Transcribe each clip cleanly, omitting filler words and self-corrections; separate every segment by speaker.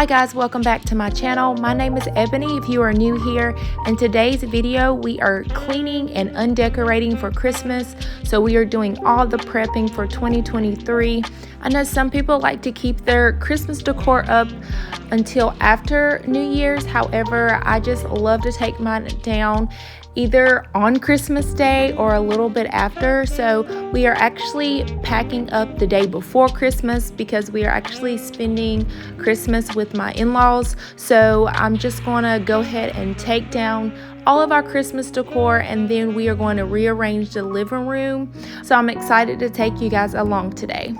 Speaker 1: guys, welcome back to my channel. My name is Ebony if you are new here. In today's video we are cleaning and undecorating for Christmas. So we are doing all the prepping for 2023. I know some people like to keep their Christmas decor up until after New Year's. However, I just love to take mine down either on Christmas Day or a little bit after. So we are actually packing up the day before Christmas because we are actually spending Christmas with my in-laws. So I'm just going to go ahead and take down all of our Christmas decor, and then we are going to rearrange the living room. So I'm excited to take you guys along today.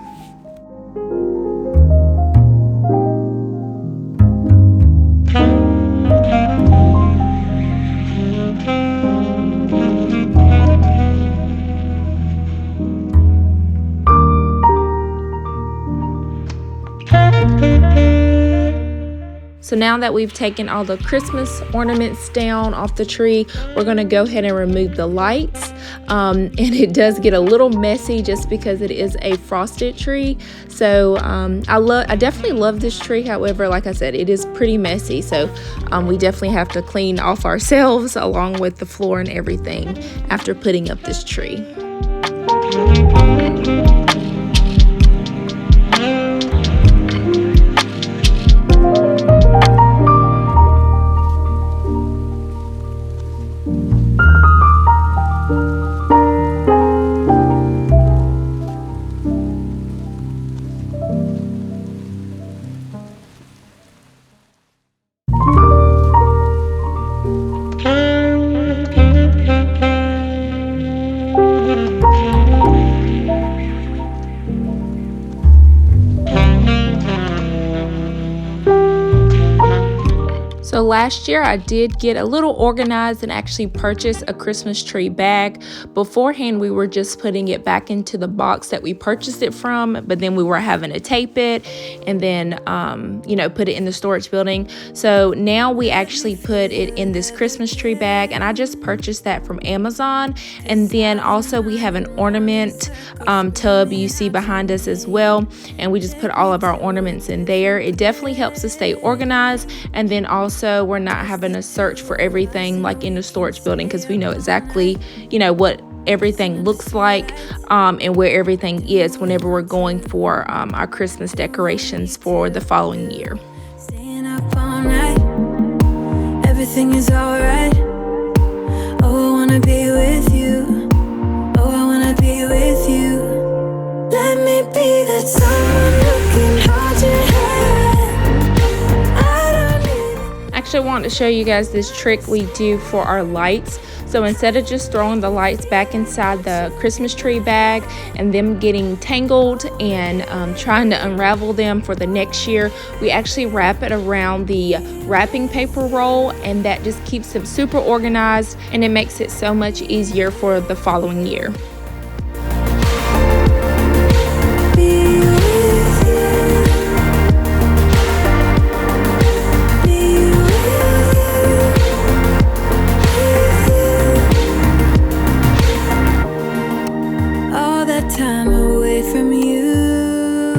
Speaker 1: So now that we've taken all the Christmas ornaments down off the tree, we're going to go ahead and remove the lights. And it does get a little messy just because it is a frosted tree. So I definitely love this tree. However, like I said, it is pretty messy. So we definitely have to clean off ourselves along with the floor and everything after putting up this tree. So last year I did get a little organized and actually purchase a Christmas tree bag. Beforehand we were just putting it back into the box that we purchased it from, but then we were having to tape it and then put it in the storage building. So now we actually put it in this Christmas tree bag, and I just purchased that from Amazon. And then also we have an ornament tub you see behind us as well, and we just put all of our ornaments in there. It definitely helps us stay organized, and then also we're not having to search for everything like in the storage building because we know exactly what everything looks like and where everything is whenever we're going for our Christmas decorations for the following year.
Speaker 2: Staying up all night, everything is alright. Oh, I wanna be with you. Oh, I wanna be with you. Let me be that someone who can hold your hand.
Speaker 1: Actually, I want to show you guys this trick we do for our lights. So instead of just throwing the lights back inside the Christmas tree bag and them getting tangled and trying to unravel them for the next year, we actually wrap it around the wrapping paper roll, and that just keeps them super organized, and it makes it so much easier for the following year.
Speaker 2: Time away from you,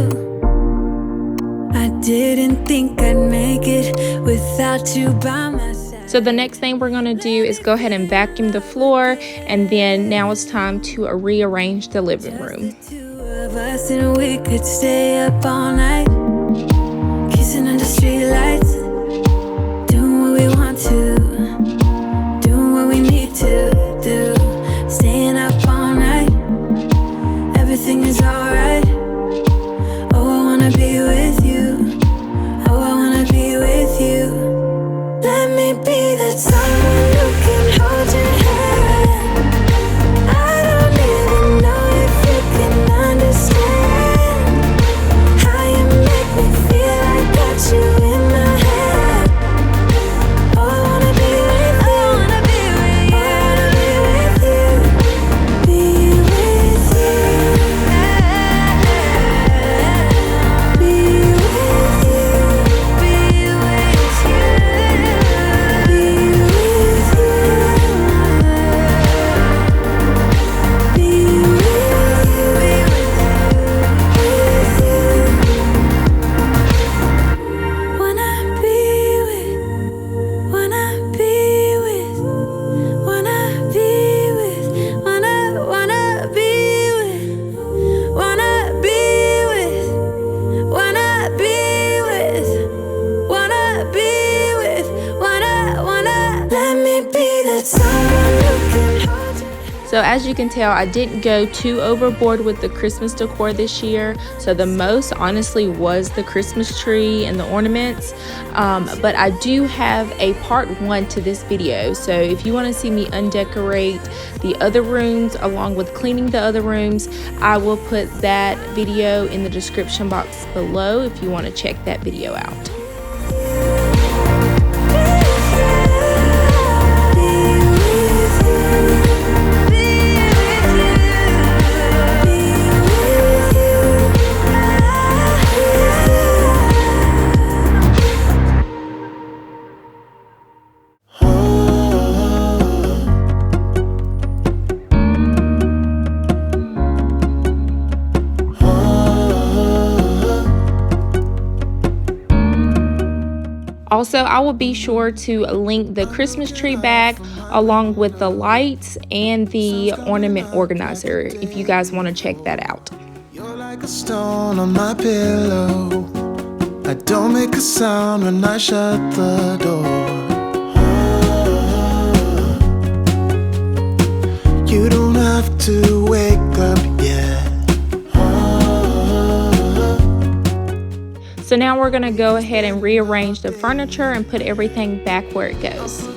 Speaker 2: I didn't think I'd make it without you by my side.
Speaker 1: So the next thing we're going to do is go ahead and vacuum the floor, and then now it's time to rearrange the living room.
Speaker 2: Just the two of us, and we could stay up all night, kissing under streetlights, doing what we want to, doing what we need to do, staying up all night. Everything is alright. Oh, I wanna be with you. Oh, I wanna be with you. Let me be that someone who can hold your hand. I don't even know if you can understand how you make that someone who can hold you.
Speaker 1: So as you can tell, I didn't go too overboard with the Christmas decor this year. So the most honestly was the Christmas tree and the ornaments. But I do have a part 1 to this video. So if you want to see me undecorate the other rooms along with cleaning the other rooms, I will put that video in the description box below if you want to check that video out. Also, I will be sure to link the Christmas tree bag along with the lights and the ornament organizer if you guys want to check that out.
Speaker 3: You're like a stone on my pillow. I don't make a sound when I shut the door. You don't have to wake up yet.
Speaker 1: So now we're gonna go ahead and rearrange the furniture and put everything back where it goes.
Speaker 3: We'll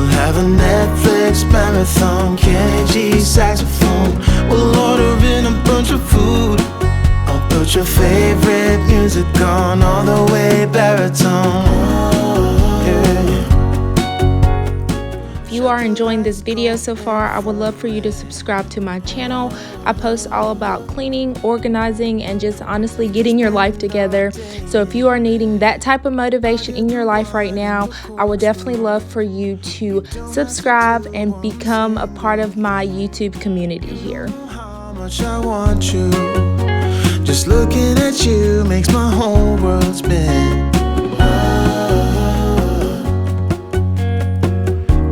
Speaker 3: have a Netflix marathon, Kenny G saxophone. We'll order in a bunch of food. I'll put your favorite music on all the way baritone. Yeah.
Speaker 1: If you are enjoying this video so far, I would love for you to subscribe to my channel. I post all about cleaning, organizing, and just honestly getting your life together. So if you are needing that type of motivation in your life right now, I would definitely love for you to subscribe and become a part of my YouTube community here.
Speaker 3: How much I want you. Just looking at you makes my whole world spin.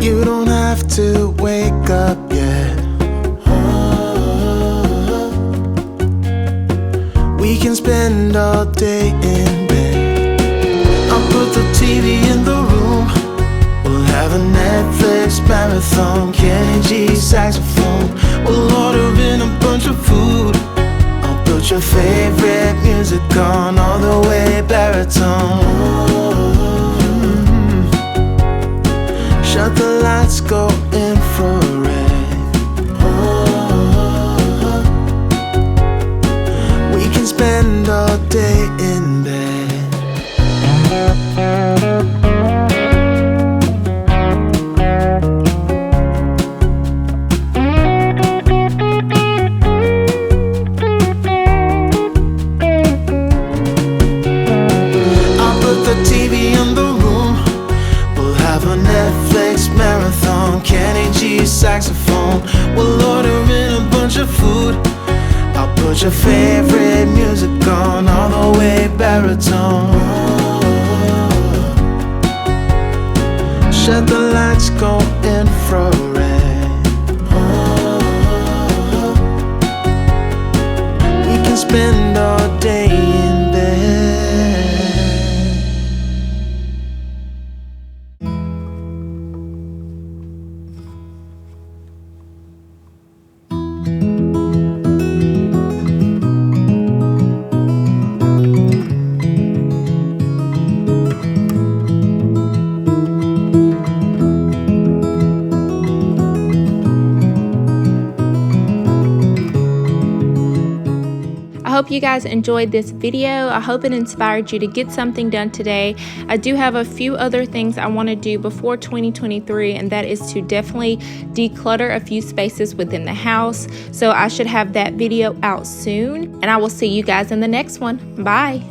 Speaker 3: You don't have to wake up yet. We can spend all day in bed. I'll put the TV in the room. We'll have a Netflix marathon, Kenny G saxophone. We'll order in a bunch of food. I'll put your favorite music on all the way baritone. Shut the lights, go infrared. We can spend all day in bed. I'll put the TV in the room. We'll have a Netflix marathon, Kenny G saxophone. We'll order in a bunch of food. I'll put your favorite music on all the way baritone. Shut the lights, go infrared. We can spend all day in bed.
Speaker 1: I hope you guys enjoyed this video. I hope it inspired you to get something done today. I do have a few other things I want to do before 2023, and that is to definitely declutter a few spaces within the house. So I should have that video out soon, and I will see you guys in the next one. Bye.